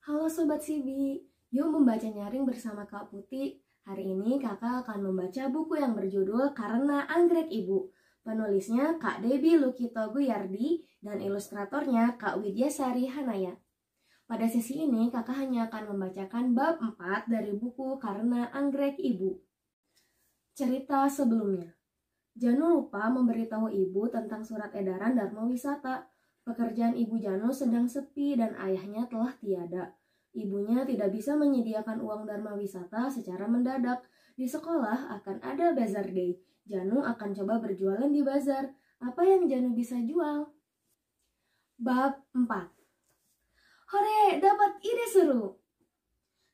Halo Sobat Sibi, yuk membaca nyaring bersama Kak Putih. Hari ini kakak akan membaca buku yang berjudul Karena Anggrek Ibu. Penulisnya Kak Debbie Lukito Guyardi dan ilustratornya Kak Widyasari Hanaya. Pada sesi ini kakak hanya akan membacakan bab 4 dari buku Karena Anggrek Ibu. Cerita sebelumnya. Janu lupa memberitahu ibu tentang surat edaran Dharma Wisata. Pekerjaan Ibu Janu sedang sepi dan ayahnya telah tiada. Ibunya tidak bisa menyediakan uang Dharma Wisata secara mendadak. Di sekolah akan ada Bazar Day. Janu akan coba berjualan di bazar. Apa yang Janu bisa jual? Bab 4. Hore, dapat ide seru!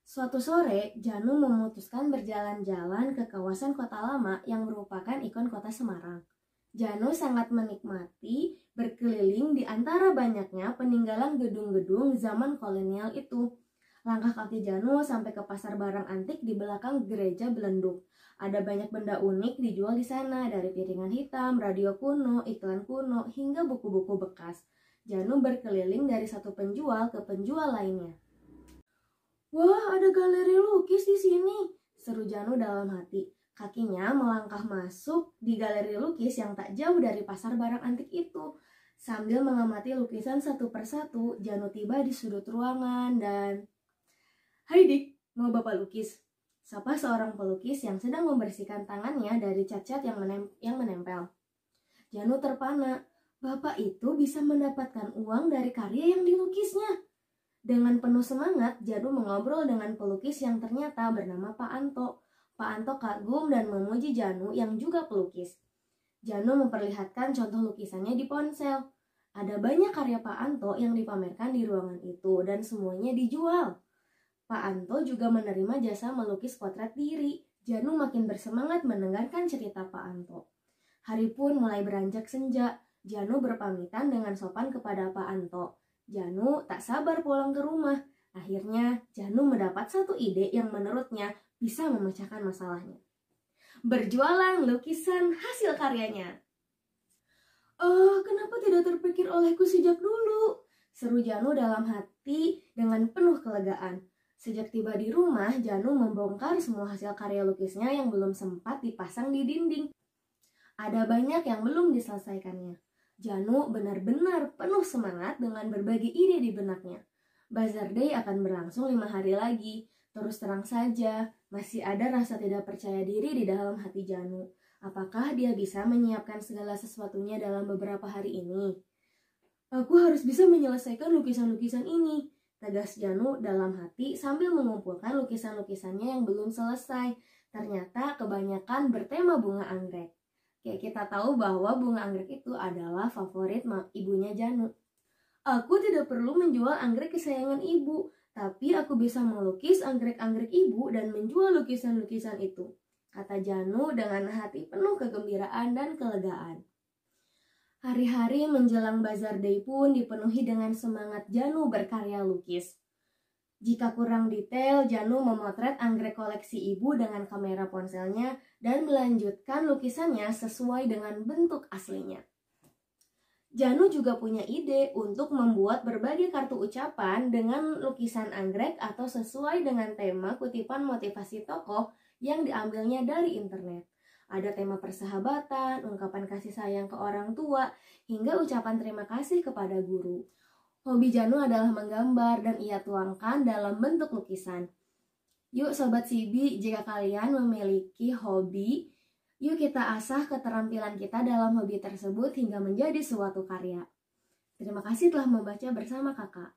Suatu sore, Janu memutuskan berjalan-jalan ke kawasan kota lama yang merupakan ikon kota Semarang. Janu sangat menikmati berkeliling di antara banyaknya peninggalan gedung-gedung zaman kolonial itu. Langkah kaki Janu sampai ke pasar barang antik di belakang gereja Belenduk. Ada banyak benda unik dijual di sana, dari piringan hitam, radio kuno, iklan kuno, hingga buku-buku bekas. Janu berkeliling dari satu penjual ke penjual lainnya. Wah, ada galeri lukis di sini, seru Janu dalam hati. Kakinya melangkah masuk di galeri lukis yang tak jauh dari pasar barang antik itu. Sambil mengamati lukisan satu persatu, Janu tiba di sudut ruangan dan... Hai Dik, mau Bapak lukis? Sapa seorang pelukis yang sedang membersihkan tangannya dari cat-cat yang menempel. Janu terpana, Bapak itu bisa mendapatkan uang dari karya yang dilukisnya. Dengan penuh semangat, Janu mengobrol dengan pelukis yang ternyata bernama Pak Anto. Pak Anto kagum dan memuji Janu yang juga pelukis. Janu memperlihatkan contoh lukisannya di ponsel. Ada banyak karya Pak Anto yang dipamerkan di ruangan itu dan semuanya dijual. Pak Anto juga menerima jasa melukis potret diri. Janu makin bersemangat mendengarkan cerita Pak Anto. Hari pun mulai beranjak senja. Janu berpamitan dengan sopan kepada Pak Anto. Janu tak sabar pulang ke rumah. Akhirnya, Janu mendapat satu ide yang menurutnya bisa memecahkan masalahnya. Berjualan lukisan hasil karyanya. Kenapa tidak terpikir olehku sejak dulu? Seru Janu dalam hati dengan penuh kelegaan. Sejak tiba di rumah, Janu membongkar semua hasil karya lukisnya yang belum sempat dipasang di dinding. Ada banyak yang belum diselesaikannya. Janu benar-benar penuh semangat dengan berbagi ide di benaknya. Bazar Day akan berlangsung 5 hari lagi. Terus terang saja, masih ada rasa tidak percaya diri di dalam hati Janu. Apakah dia bisa menyiapkan segala sesuatunya dalam beberapa hari ini? Aku harus bisa menyelesaikan lukisan-lukisan ini, tegas Janu dalam hati sambil mengumpulkan lukisan-lukisannya yang belum selesai. Ternyata kebanyakan bertema bunga anggrek. Kayak kita tahu bahwa bunga anggrek itu adalah favorit ibunya Janu. Aku tidak perlu menjual anggrek kesayangan ibu, tapi aku bisa melukis anggrek-anggrek ibu dan menjual lukisan-lukisan itu, kata Janu dengan hati penuh kegembiraan dan kelegaan. Hari-hari menjelang Bazar Day pun dipenuhi dengan semangat Janu berkarya lukis. Jika kurang detail, Janu memotret anggrek koleksi ibu dengan kamera ponselnya dan melanjutkan lukisannya sesuai dengan bentuk aslinya. Janu juga punya ide untuk membuat berbagai kartu ucapan dengan lukisan anggrek atau sesuai dengan tema kutipan motivasi tokoh yang diambilnya dari internet. Ada tema persahabatan, ungkapan kasih sayang ke orang tua, hingga ucapan terima kasih kepada guru. Hobi Janu adalah menggambar dan ia tuangkan dalam bentuk lukisan. Yuk Sobat Sibi, jika kalian memiliki hobi, yuk kita asah keterampilan kita dalam hobi tersebut hingga menjadi suatu karya. Terima kasih telah membaca bersama kakak.